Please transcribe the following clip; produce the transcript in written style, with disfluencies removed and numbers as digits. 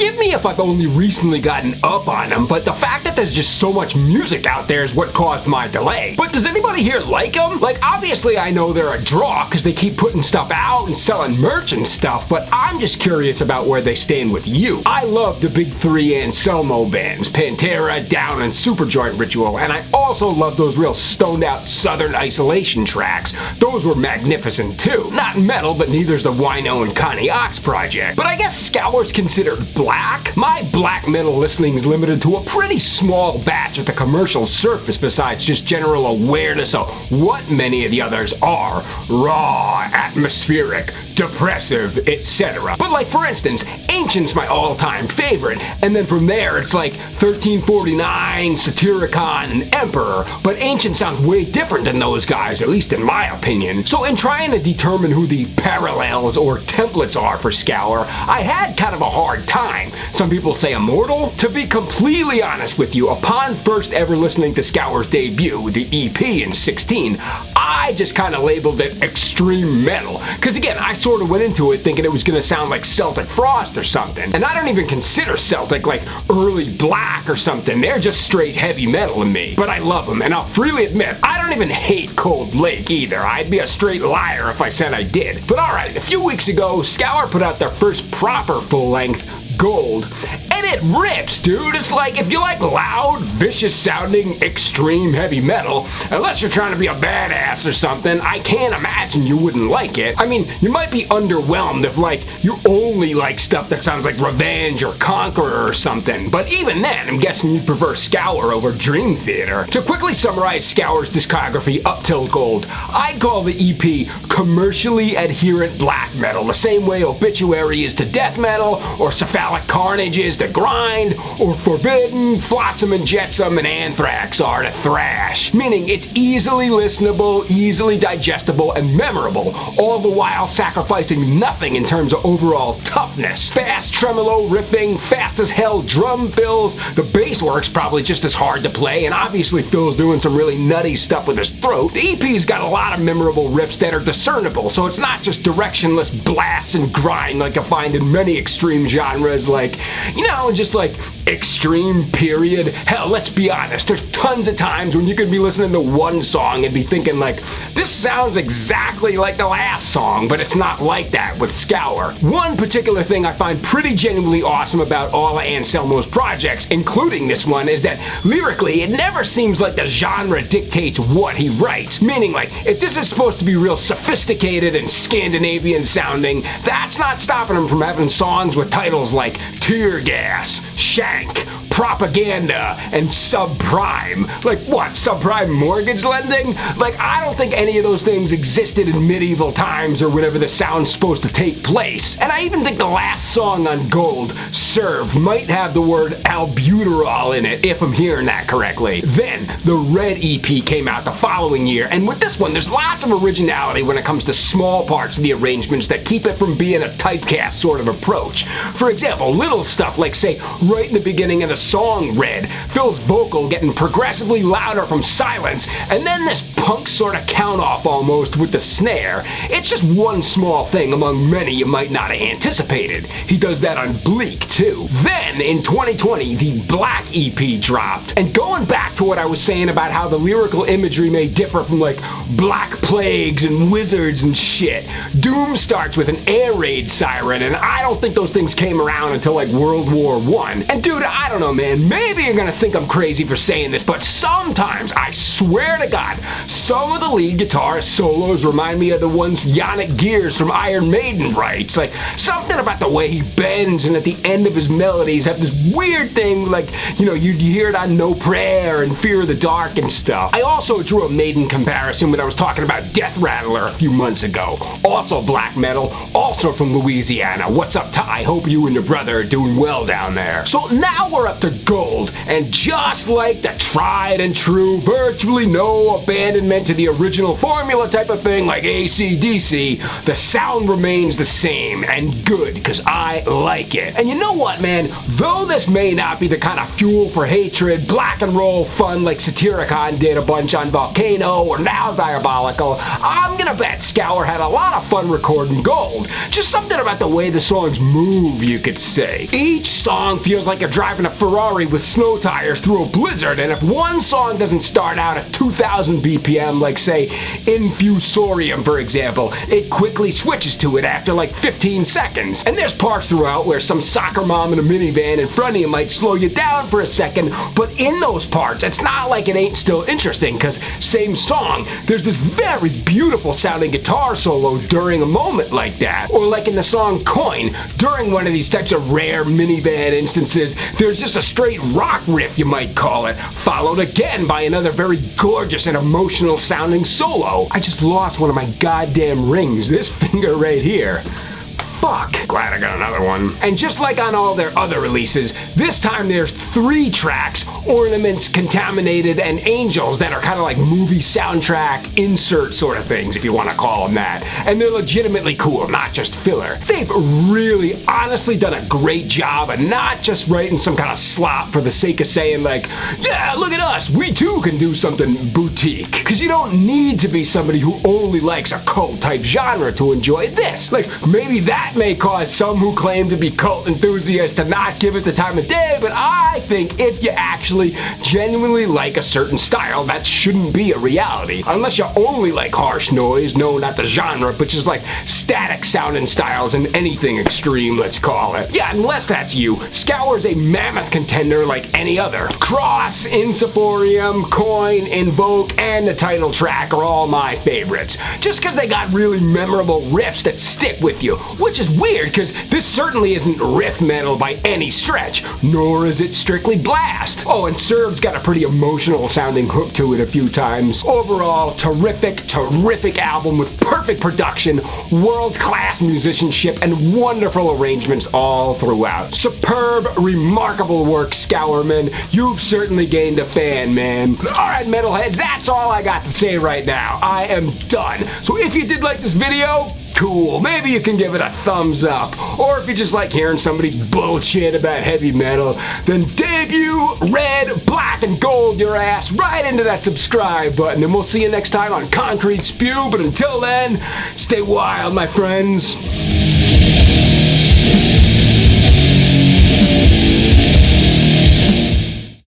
Forgive me if I've only recently gotten up on them, but the fact that there's just so much music out there is what caused my delay. But does anybody here like them? Like, obviously I know they're a draw because they keep putting stuff out and selling merch and stuff, but I'm just curious about where they stand with you. I love the big three Anselmo bands, Pantera, Down, and Superjoint Ritual, and I also love those real stoned out Southern Isolation tracks. Those were magnificent too. Not metal, but neither's the WINO and CONNY OCHS project. But I guess Scour's considered black? My black metal listening's limited to a pretty small batch at the commercial surface besides just general awareness of what many of the others are. Raw, atmospheric, depressive, etc. But like for instance, Ancient's my all-time favorite, and then from there it's like 1349, SATYRICON, and Emperor, but Ancient sounds way different than those guys, at least in my opinion. So in trying to determine who the parallels or templates are for Scour, I had kind of a hard time. Some people say Immortal. To be completely honest with you, upon first ever listening to Scour's debut, the EP in 16, I just kind of labeled it extreme metal, because again, I sort of went into it thinking it was going to sound like Celtic Frost or something, and I don't even consider Celtic like early black or something. They're just straight heavy metal to me, but I love them, and I'll freely admit, I don't even hate Cold Lake either. I'd be a straight liar if I said I did. But alright, a few weeks ago, Scour put out their first proper full-length, Gold, and it rips, dude. It's like, if you like loud, vicious sounding, extreme heavy metal, unless you're trying to be a badass or something, I can't imagine you wouldn't like it. I mean, you might be underwhelmed if like, you only like stuff that sounds like Revenge or Conqueror or something, but even then, I'm guessing you'd prefer Scour over Dream Theater. To quickly summarize Scour's discography up till Gold, I'd call the EP commercially adherent black metal, the same way Obituary is to death metal, or Cephalic Carnage is to grind, or Forbidden, Flotsam and Jetsam, and Anthrax are to thrash. Meaning it's easily listenable, easily digestible, and memorable, all the while sacrificing nothing in terms of overall toughness. Fast tremolo riffing, fast as hell drum fills, the bass work's probably just as hard to play, and obviously Phil's doing some really nutty stuff with his throat. The EP's got a lot of memorable riffs that are discernible, so it's not just directionless blasts and grind like you find in many extreme genres like, you know, just like extreme period. Hell, let's be honest, there's tons of times when you could be listening to one song and be thinking like, this sounds exactly like the last song, but it's not like that with Scour. One particular thing I find pretty genuinely awesome about all of Anselmo's projects, including this one, is that lyrically, it never seems like the genre dictates what he writes. Meaning like, if this is supposed to be real sophisticated and Scandinavian sounding, that's not stopping him from having songs with titles like Tear Gas, Shank, Propaganda, and Subprime. Like what, subprime mortgage lending? Like, I don't think any of those things existed in medieval times or whenever the sound's supposed to take place. And I even think the last song on Gold, Serve, might have the word albuterol in it, if I'm hearing that correctly. Then, the Red EP came out the following year, and with this one, there's lots of originality when it comes to small parts of the arrangements that keep it from being a typecast sort of approach. For example, little stuff like, say, right in the beginning of the song Red, Phil's vocal getting progressively louder from silence, and then this punk sort of count-off almost with the snare. It's just one small thing among many you might not have anticipated. He does that on Bleak, too. Then, in 2020, the Black EP dropped, and going back to what I was saying about how the lyrical imagery may differ from, like, black plagues and wizards and shit, Doom starts with an air raid siren, and I don't think those things came around until, like, World War I. And dude, I don't know, man, maybe you're gonna think I'm crazy for saying this, but sometimes, I swear to God, some of the lead guitar solos remind me of the ones JANICK Gears from Iron Maiden writes. Like, something about the way he bends and at the end of his melodies have this weird thing like, you know, you hear it on No Prayer and Fear of the Dark and stuff. I also drew a Maiden comparison when I was talking about Death Rattler a few months ago. Also black metal, also from Louisiana. What's up, Ty? Hope you and your brother are doing well down there. So now we're up to Gold, and just like the tried and true, virtually no abandoned abandonment to the original formula type of thing like AC/DC, the sound remains the same and good because I like it. And you know what, man? Though this may not be the kind of fuel for hatred, black and roll fun like SATYRICON did a bunch on Volcano or now Diabolical, I'm gonna bet Scour had a lot of fun recording Gold. Just something about the way the songs move, you could say. Each song feels like you're driving a Ferrari with snow tires through a blizzard, and if one song doesn't start out at 2000 BPM, like say Infusorium for example, it quickly switches to it after like 15 seconds. And there's parts throughout where some soccer mom in a minivan in front of you might slow you down for a second, but in those parts, it's not like it ain't still interesting, because same song, there's this very beautiful sounding guitar solo during a moment like that. Or like in the song Coin, during one of these types of rare minivan instances, there's just a straight rock riff, you might call it, followed again by another very gorgeous and emotional sounding solo. I just lost one of my goddamn rings, this finger right here. Fuck. Glad I got another one. And just like on all their other releases, this time there's 3 tracks, Ornaments, Contaminated, and Angels, that are kind of like movie soundtrack insert sort of things, if you want to call them that. And they're legitimately cool, not just filler. They've really, honestly done a great job of not just writing some kind of slop for the sake of saying like, yeah, look at us, we too can do something boutique. Because you don't need to be somebody who only likes a cult type genre to enjoy this. Like, maybe that may cause some who claim to be cult enthusiasts to not give it the time of day, but I think if you actually genuinely like a certain style, that shouldn't be a reality. Unless you only like harsh noise, no, not the genre, but just like static sounding styles and anything extreme, let's call it. Yeah, unless that's you, Scour's a mammoth contender like any other. Cross, Insuforium, Coin, Invoke, and the title track are all my favorites. Just because they got really memorable riffs that stick with you, which is weird because this certainly isn't riff metal by any stretch, nor is it strictly blast. Oh, and Serve's got a pretty emotional sounding hook to it a few times. Overall, terrific album with perfect production, world-class musicianship, and wonderful arrangements all throughout. Superb, remarkable work, Scourman. You've certainly gained a fan, man. Alright, metalheads, that's all I got to say right now. I am done. So if you did like this video, cool, maybe you can give it a thumbs up. Or if you just like hearing somebody bullshit about heavy metal, then debut red, black, and gold your ass right into that subscribe button, and we'll see you next time on Concrete Spew. But until then, stay wild, my friends.